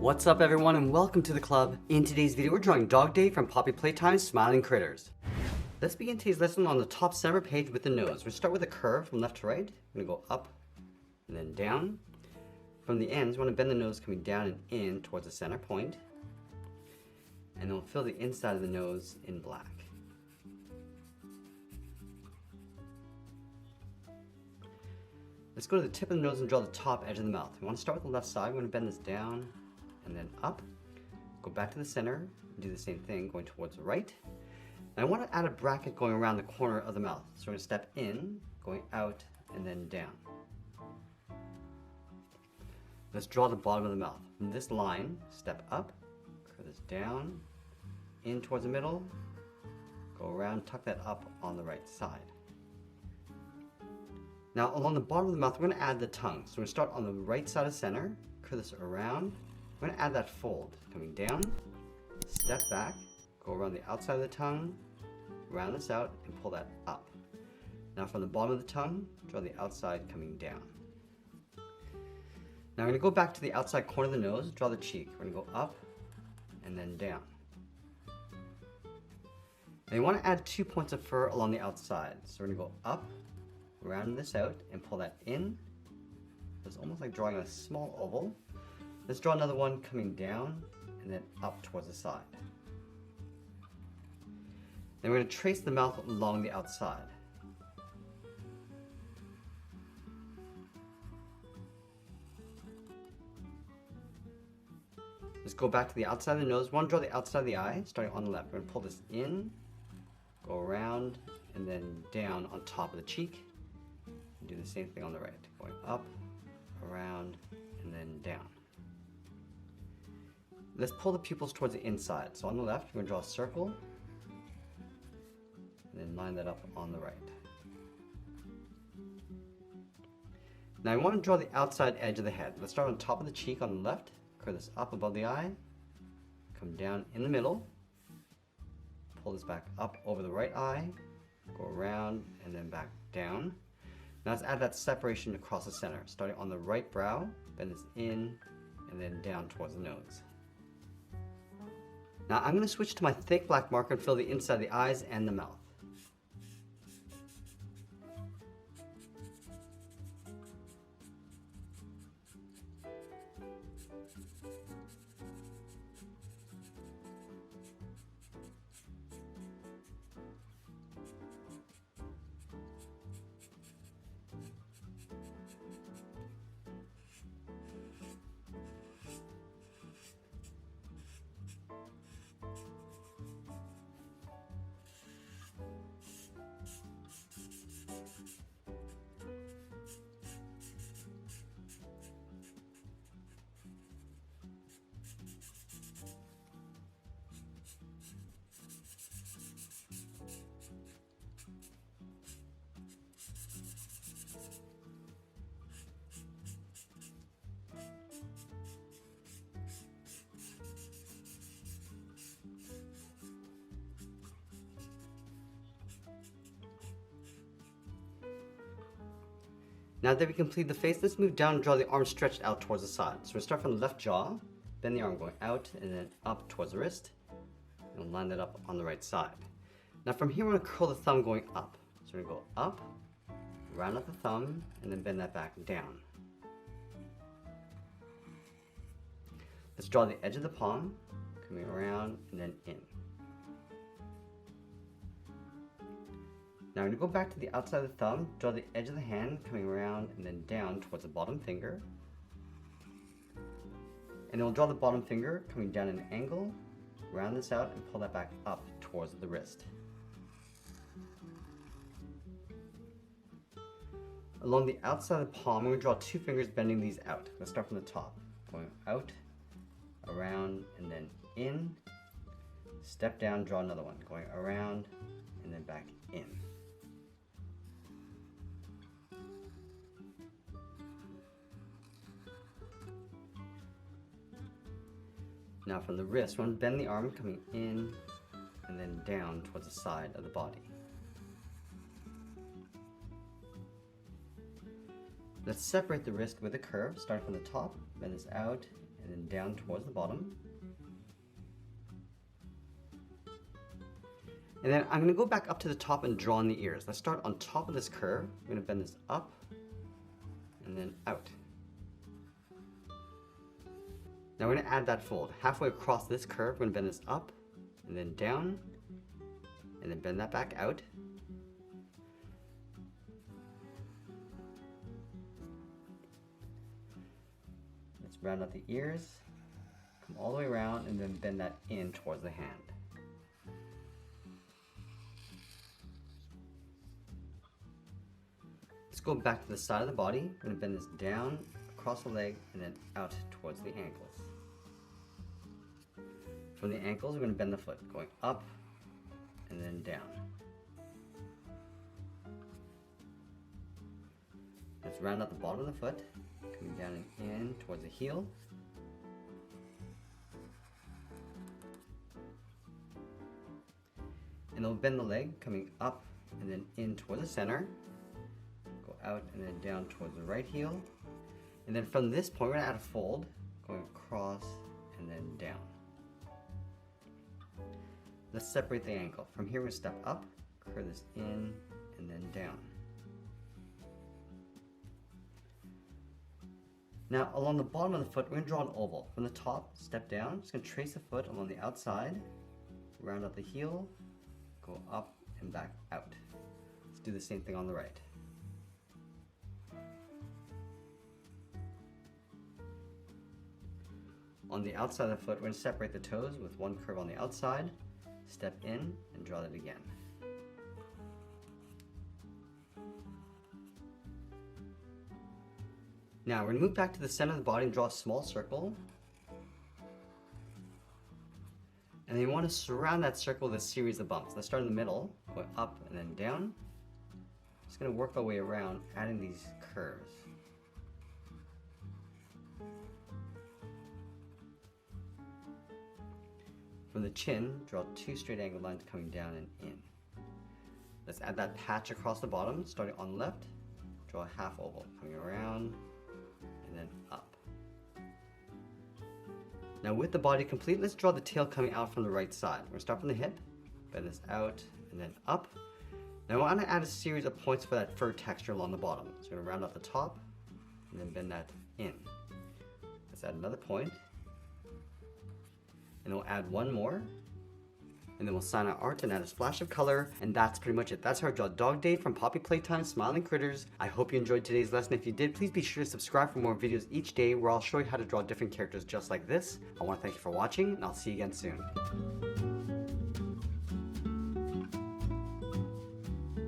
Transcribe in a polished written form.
What's up everyone and welcome to the club. In today's video we're drawing Dog Day from Poppy Playtime Smiling Critters. Let's begin today's lesson on the top center page with the nose. We'll start with a curve from left to right. We're going to go up and then down. From the ends we want to bend the nose coming down and in towards the center point. And then we'll fill the inside of the nose in black. Let's go to the tip of the nose and draw the top edge of the mouth. We want to start with the left side. We're going to bend this down and then up. Go back to the center and do the same thing going towards the right. And I want to add a bracket going around the corner of the mouth. So we're going to step in, going out, and then down. Let's draw the bottom of the mouth. From this line, step up, curve this down, in towards the middle, go around, tuck that up on the right side. Now along the bottom of the mouth, we're going to add the tongue. So we're going to start on the right side of center, curve this around. We're going to add that fold, coming down, step back, go around the outside of the tongue, round this out, and pull that up. Now from the bottom of the tongue, draw the outside coming down. Now we're going to go back to the outside corner of the nose, draw the cheek. We're going to go up and then down. Now you want to add 2 points of fur along the outside. So we're going to go up, round this out, and pull that in. It's almost like drawing a small oval. Let's draw another one coming down and then up towards the side. Then we're going to trace the mouth along the outside. Let's go back to the outside of the nose. We want to draw the outside of the eye, starting on the left. We're going to pull this in, go around, and then down on top of the cheek. Do the same thing on the right, going up, around, and then down. Let's pull the pupils towards the inside. So on the left, we're going to draw a circle, and then line that up on the right. Now I want to draw the outside edge of the head. Let's start on top of the cheek on the left, curve this up above the eye, come down in the middle, pull this back up over the right eye, go around, and then back down. Now let's add that separation across the center, starting on the right brow, bend this in, and then down towards the nose. Now I'm going to switch to my thick black marker and fill the inside of the eyes and the mouth. Now that we complete the face, let's move down and draw the arm stretched out towards the side. So we'll start from the left jaw, bend the arm going out and then up towards the wrist, and we'll line that up on the right side. Now from here we're going to curl the thumb going up. So we're going to go up, round up the thumb, and then bend that back down. Let's draw the edge of the palm, coming around and then in. Now we're going to go back to the outside of the thumb, draw the edge of the hand coming around and then down towards the bottom finger. And then we'll draw the bottom finger coming down at an angle, round this out and pull that back up towards the wrist. Along the outside of the palm, we're going to draw 2 fingers bending these out. Let's start from the top, going out, around, and then in. Step down, draw another one, going around, and then back in. Now from the wrist, we're going to bend the arm coming in and then down towards the side of the body. Let's separate the wrist with a curve, starting from the top, bend this out, and then down towards the bottom. And then I'm going to go back up to the top and draw in the ears. Let's start on top of this curve. I'm going to bend this up and then out. Now we're going to add that fold. Halfway across this curve, we're going to bend this up and then down and then bend that back out. Let's round out the ears, come all the way around and then bend that in towards the hand. Let's go back to the side of the body. We're going to bend this down across the leg and then out towards the ankles. From the ankles, we're going to bend the foot, going up and then down. Let's round out the bottom of the foot, coming down and in towards the heel. And then we'll bend the leg, coming up and then in towards the center. Go out and then down towards the right heel. And then from this point, we're going to add a fold, going across and then down. Let's separate the ankle. From here, we're going to step up, curve this in, and then down. Now, along the bottom of the foot, we're going to draw an oval. From the top, step down. Just going to trace the foot along the outside, round out the heel, go up and back out. Let's do the same thing on the right. On the outside of the foot, we're going to separate the toes with one curve on the outside, step in, and draw that again. Now, we're going to move back to the center of the body and draw a small circle. And then you want to surround that circle with a series of bumps. Let's start in the middle, going up and then down. Just going to work our way around, adding these curves. From the chin, draw two straight angled lines coming down and in. Let's add that patch across the bottom, starting on the left. Draw a half oval, coming around and then up. Now with the body complete, let's draw the tail coming out from the right side. We're going to start from the hip, bend this out and then up. Now I want to add a series of points for that fur texture along the bottom. So we're going to round out the top and then bend that in. Let's add another point. And we'll add one more. And then we'll sign our art and add a splash of color. And that's pretty much it. That's our Draw Dog Day from Poppy Playtime Smiling Critters. I hope you enjoyed today's lesson. If you did, please be sure to subscribe for more videos each day where I'll show you how to draw different characters just like this. I want to thank you for watching, and I'll see you again soon.